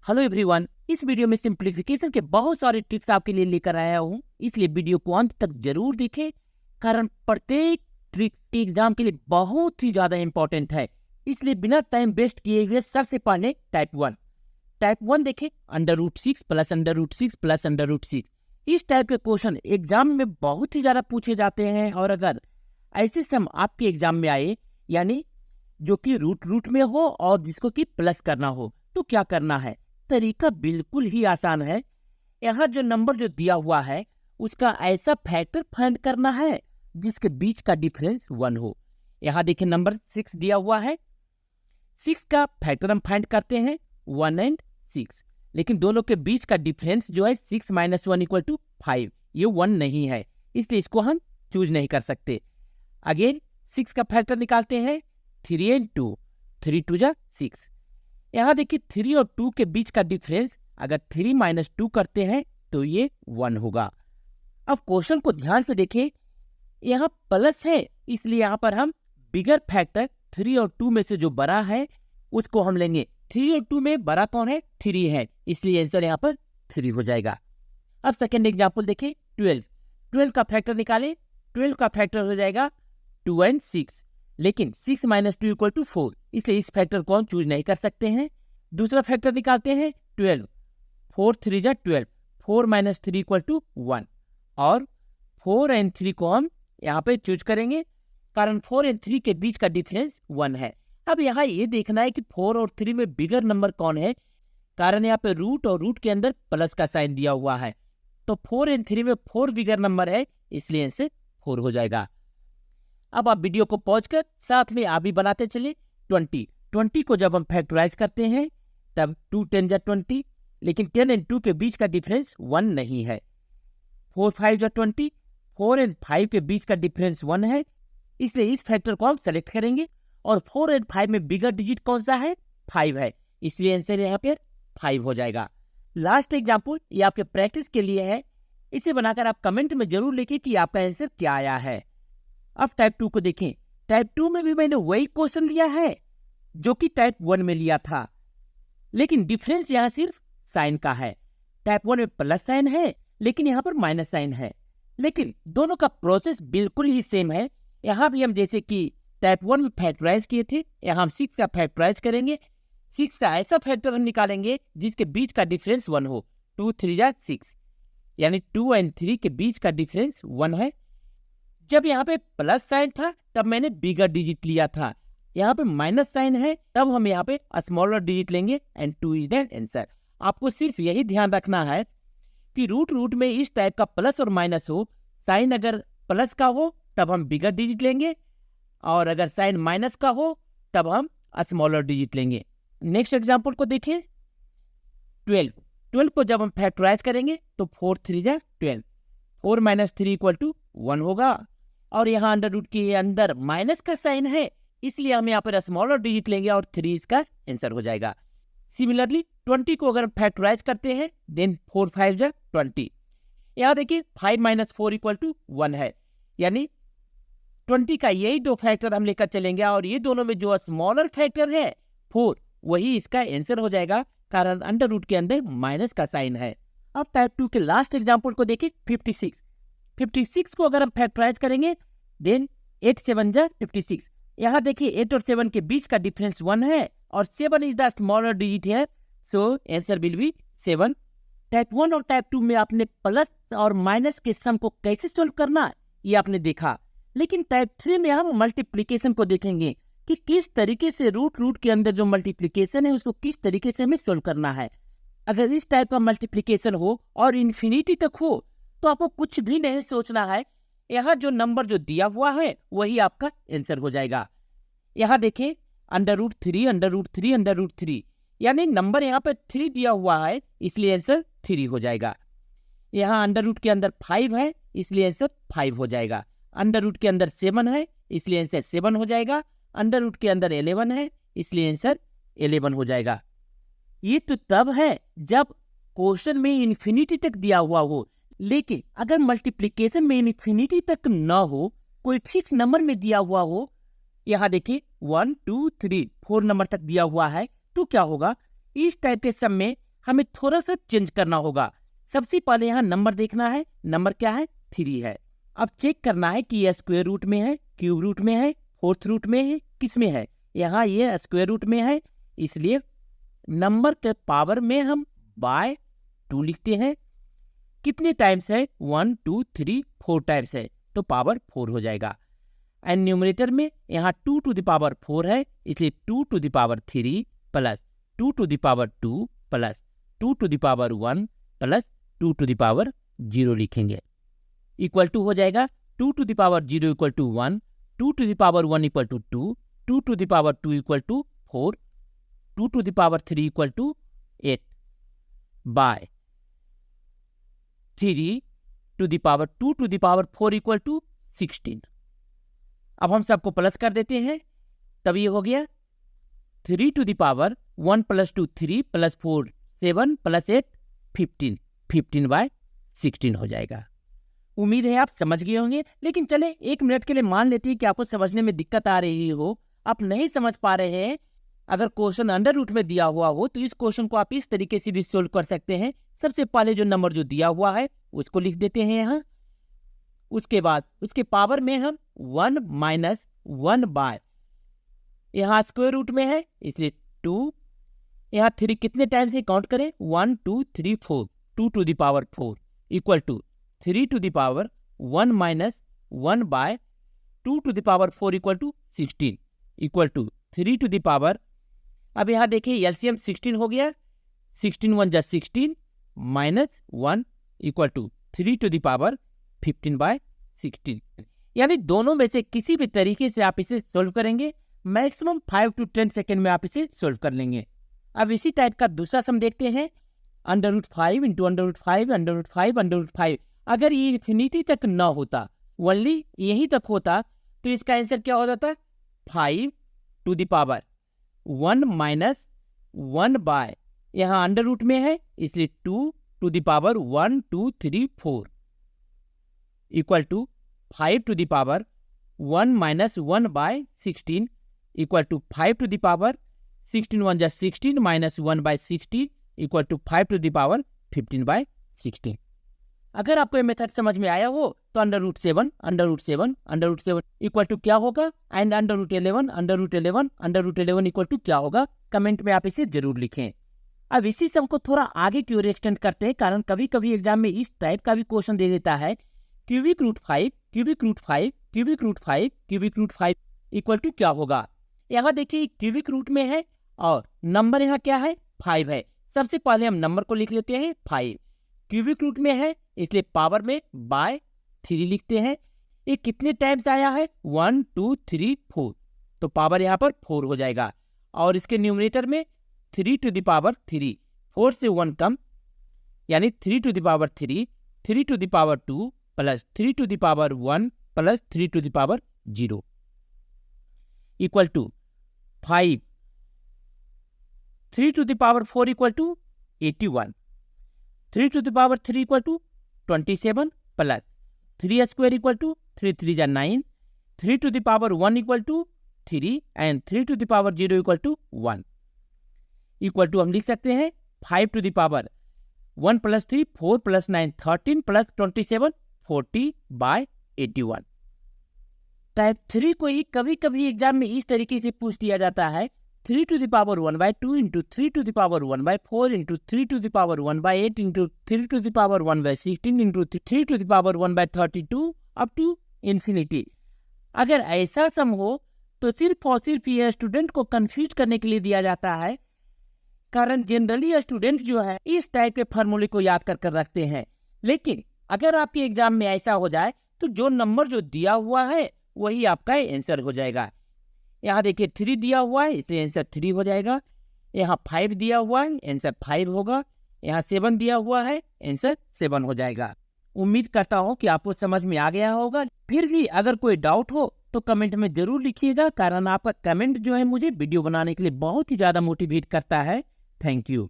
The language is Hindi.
हेलो एवरीवन, इस वीडियो में सिंप्लीफिकेशन के बहुत सारे टिप्स आपके लिए लेकर आया हूँ, इसलिए वीडियो को अंत तक जरूर देखें, कारण प्रत्येक ट्रिक एग्जाम के लिए बहुत ही ज्यादा इंपॉर्टेंट है। इसलिए बिना टाइम वेस्ट किए हुए सबसे पहले टाइप वन देखें, √6 प्लस √6 प्लस √6। इस टाइप के क्वेश्चन एग्जाम में बहुत ही ज्यादा पूछे जाते हैं, और अगर ऐसे सम आपके एग्जाम में आए, यानी जो कि रूट में हो और जिसको कि प्लस करना हो, तो क्या करना है। तरीका बिल्कुल ही आसान है। यहाँ जो नंबर जो दिया हुआ है उसका ऐसा फैक्टर फाइंड करना है जिसके बीच का डिफरेंस 1 हो। यहाँ देखिए नंबर 6 दिया हुआ है, 6 का फैक्टर हम फाइंड करते हैं 1 और 6, लेकिन दोनों के बीच का डिफरेंस जो है 6 - 1 = 5, ये 1 नहीं है, इसलिए इसको हम चूज नहीं कर सकते। अगेन 6 का फैक्टर निकालते हैं 3 और 2, 3 × 2 = 6। यहाँ देखिए 3 और 2 के बीच का डिफरेंस अगर 3 - 2 करते हैं तो ये 1 होगा। अब क्वेश्चन को ध्यान से देखें, यहाँ प्लस है, इसलिए यहाँ पर हम बिगर फैक्टर 3 और 2 में से जो बड़ा है उसको हम लेंगे। 3 और 2 में बड़ा कौन है? 3 है, इसलिए आंसर यहाँ पर 3 हो जाएगा। अब सेकेंड एग्जाम्पल देखें, 12 का फैक्टर निकाले, 12 का फैक्टर हो जाएगा 2 और 6, लेकिन 6 - 2 = 4, इसलिए इस फैक्टर को हम चूज नहीं कर सकते हैं। दूसरा फैक्टर निकालते हैं 12, 4 × 3 = 12, 4 - 3 = 1, और 4 और 3 को हम यहाँ पे चूज करेंगे, कारण 4 और 3 के बीच का डिफरेंस 1 है। अब यहाँ ये देखना है कि 4 और 3 में बिगर नंबर कौन है, कारण यहाँ पे रूट और रूट के अंदर प्लस का साइन दिया हुआ है, तो 4 और 3 में 4 बिगर नंबर है, इसलिए इनसे 4 हो जाएगा। अब आप वीडियो को पॉज कर साथ में आप भी बनाते चलिए। 20 को जब हम फैक्टराइज करते हैं तब 2 × 10 = 20, लेकिन 10 और 2 के बीच का डिफरेंस 1 नहीं है। 4 × 5 = 20, 4 और 5 के बीच का डिफरेंस 1 है, इसलिए इस फैक्टर को हम सेलेक्ट करेंगे, और 4 और 5 में बिगर डिजिट कौन सा है? 5 है, इसलिए आंसर यहाँ पे 5 हो जाएगा। लास्ट एग्जाम्पल ये आपके प्रैक्टिस के लिए है, इसे बनाकर आप कमेंट में जरूर लिखिए कि आपका आंसर क्या आया है। अब टाइप 2 को देखें, टाइप 2 में भी मैंने वही क्वेश्चन लिया है जो कि टाइप 1 में लिया था, लेकिन डिफरेंस यहाँ सिर्फ साइन का है। टाइप 1 में प्लस साइन है, लेकिन यहाँ पर माइनस साइन है, लेकिन दोनों का प्रोसेस बिल्कुल ही सेम है। यहाँ भी हम जैसे कि टाइप 1 में फैक्टराइज किए थे, यहाँ हम 6 का फैक्टराइज करेंगे। 6 का ऐसा फैक्टर हम निकालेंगे जिसके बीच का डिफरेंस 1 हो। 2 × 3 = 6, यानी 2 और 3 के बीच का डिफरेंस 1 है। जब यहाँ पे प्लस साइन था तब मैंने बिगर डिजिट लिया था, यहाँ पे माइनस साइन है तब हम यहाँ पे स्मॉलर डिजिट लेंगे, एंड 2 इज द आंसर। आपको सिर्फ यही ध्यान रखना है कि रूट में इस टाइप का प्लस और माइनस हो, साइन अगर प्लस का हो तब हम बिगर डिजिट लेंगे, और अगर साइन माइनस का हो तब हम स्मॉलर डिजिट लेंगे। नेक्स्ट एग्जाम्पल को देखिए, 12 को जब हम फैक्टराइज करेंगे तो 4 × 3 = 12, 4 - 3 = 1 होगा, और यहाँ अंडर रूट के अंदर माइनस का साइन है, इसलिए हम यहाँ पर स्मॉलर डिजिट लेंगे और 3 इसका आंसर हो जाएगा। सिमिलरली 20 को अगर फैक्टराइज करते हैं देन 4 × 5 = 20। यहाँ देखिए 5 - 4 = 1 है, यानी 20 का यही दो फैक्टर हम लेकर चलेंगे, और ये दोनों में जो स्मॉलर फैक्टर है 4, वही इसका आंसर हो जाएगा, कारण अंडर रूट के अंदर माइनस का साइन है। अब टाइप 2 के लास्ट एग्जाम्पल को देखिए, 56 को अगर हम फैक्टराइज करेंगे देन 8 × 7 = 56। यहाँ देखिए 8 और 7 के बीच का डिफरेंस 1 है, और 7 इज द स्मॉलर डिजिट है, so answer will be 7। Type 1 और टाइप 2 में आपने प्लस और माइनस के सम को कैसे सोल्व करना ये आपने देखा, लेकिन टाइप 3 में हम मल्टीप्लिकेशन को देखेंगे कि किस तरीके से रूट के अंदर जो मल्टीप्लिकेशन है उसको किस तरीके से हमें सोल्व करना है। अगर इस टाइप का मल्टीप्लिकेशन हो और इन्फिनिटी तक हो तो आपको कुछ भी नहीं सोचना है, यहाँ जो नंबर जो दिया हुआ है वही आपका आंसर हो जाएगा। यहाँ देखें √3 √3 √3, यानी नंबर यहाँ पे 3 दिया हुआ है, इसलिए आंसर 3 हो जाएगा। यहाँ अंडर रूट के अंदर 5 है, इसलिए आंसर 5 हो जाएगा। अंडर रूट के अंदर 7 है, इसलिए आंसर 7 हो जाएगा। अंडर रूट के अंदर 11 है, इसलिए आंसर 11 हो जाएगा। ये तो तब है जब क्वेश्चन में इन्फिनिटी तक दिया हुआ हो, लेकिन अगर मल्टीप्लिकेशन में इन्फिनिटी तक न हो, कोई फिक्स नंबर में दिया हुआ हो, यहाँ देखिए 1 2 3 4 नंबर तक दिया हुआ है, तो क्या होगा, इस टाइप के सम में हमें थोड़ा सा चेंज करना होगा। सबसे पहले यहाँ नंबर देखना है, नंबर क्या है 3 है। अब चेक करना है कि यह स्क्वायर रूट में है, क्यूब रूट में है, फोर्थ रूट में है, किस में है। यहाँ ये स्क्वायर रूट में है, इसलिए नंबर के पावर में हम बाय 2 लिखते हैं। कितने टाइम्स है 1 2 3 4 टाइम्स है, तो पावर 4 हो जाएगा। एंड न्यूमरेटर में यहाँ 2 टू द पावर 4 है, इसलिए 2 to the power 3 plus 2 to the power 2 plus 2 to the power 1 plus 2 to the power 0 लिखेंगे। इक्वल टू हो जाएगा 2 to the power 0 equal to 1, 2 to the power 1 equal to 2, 2 to the power 2 equal to 4, 2 to the power 3 equal to 8 by 3 to the power 2 to the power 4 equal to 16। अब हम सबको प्लस कर देते हैं, तब ये हो गया 3 to the power 1 plus 2 3 plus 4 7 plus 8 15, 15 by 16 हो जाएगा। उम्मीद है आप समझ गए होंगे, लेकिन चले 1 मिनट के लिए मान लेते हैं कि आपको समझने में दिक्कत आ रही हो, आप नहीं समझ पा रहे हैं। अगर क्वेश्चन अंडर रूट में दिया हुआ हो तो इस क्वेश्चन को आप इस तरीके से भी सोल्व कर सकते हैं। सबसे पहले जो नंबर जो दिया हुआ है उसको लिख देते हैं यहाँ, उसके बाद उसके पावर में हम 1 माइनस 1 बाय, यहाँ स्क्वायर रूट में है इसलिए 2, यहाँ 3 कितने टाइम्स है काउंट करें 1 2 3 4, 2 to the power 4 equal to 3 to the power 1 minus 1 by 2 to the power 4 equal to 16 equal to 3 to the power, अब यहाँ देखिए एलसीएम 16 हो गया, 16 1 जा 16 minus 1 equal to 3 to the power 15 by 16। यानी दोनों में से किसी भी तरीके से आप इसे सोल्व करेंगे, मैक्सिमम 5 to 10 सेकेंड में आप इसे सोल्व कर लेंगे। अब इसी टाइप का दूसरा सम देखते हैं, under root 5 into under root 5 under root 5 under root 5। अगर ये इन्फिनिटी तक न होता, ओनली यहीं तक होता, तो इसका आंसर क्या हो जाता 5 to the power 1 minus 1 by, यहाँ अंडर रूट में है इसलिए 2 to the power 1 2 3 4 equal to 5 to the power 1 minus 1 by 16 equal to 5 to the power 16 1 जा 16 minus 1 by 16 equal to 5 to the power 15 by 16। अगर आपको ये मेथड समझ में आया हो तो under root 7 under root 7 under root 7 equal to क्या होगा, and under root 11 under root 11 under root 11 equal to क्या होगा, कमेंट में आप इसे जरूर लिखें। अब इसी सम को थोड़ा आगे की ओर एक्सटेंड करते हैं, कारण कभी कभी एग्जाम में इस टाइप का भी क्वेश्चन दे देता है, cubic root 5 cubic root 5 cubic root 5 cubic root 5 equal to क्या होगा। यहाँ देखिए क्यूबिक रूट में है और नंबर यहाँ क्या है 5 है। सबसे पहले हम नंबर को लिख लेते हैं 5, क्यूबिक रूट में है इसलिए पावर में बाय 3 लिखते हैं। ये कितने टाइम्स आया है 1 2 3 4, तो पावर यहाँ पर 4 हो जाएगा। और इसके न्यूमरेटर में 3 टू द पावर 3, 4 से 1 कम, यानी 3 to the power 3, 3 to the power 2 plus 3 to the power 1 plus 3 to the power 0 equal to 5, 3 to the power 4 equal to 81, 3 to the power 3 equal to 27 plus 3 square equal to 3 3 जा 9, 3 to the power 1 equal to 3 and 3 to the power 0 equal to 1 equal to हम लिख सकते हैं 5 to the power 1 plus 3 4 plus 9 13 plus 27 40 by 81। Type 3 को ही कभी कभी एग्जाम में इस तरीके से पूछ दिया जाता है, 3 to the power 1 by 2 into 3 to the power 1 by 4 into 3 to the power 1 by 8 into 3 to the power 1 by 16 into 3 to the power 1 by 32 up to infinity. अगर ऐसा सम हो तो सिर्फ और सिर्फ ये स्टूडेंट को कंफ्यूज करने के लिए दिया जाता है, कारण जनरली स्टूडेंट जो है इस टाइप के फार्मूले को याद कर रखते हैं। लेकिन अगर आपके एग्जाम में ऐसा हो जाए तो जो नंबर जो दिया हुआ है वही आपका आंसर हो जाएगा। यहाँ देखिए 3 दिया हुआ है इसलिए आंसर 3 हो जाएगा, यहाँ 5 दिया हुआ है आंसर 5 होगा, यहाँ 7 दिया हुआ है आंसर 7 हो जाएगा। उम्मीद करता हूँ कि आपको समझ में आ गया होगा। फिर भी अगर कोई डाउट हो तो कमेंट में जरूर लिखिएगा, कारण आपका कमेंट जो है मुझे वीडियो बनाने के लिए बहुत ही ज़्यादा मोटिवेट करता है। Thank you.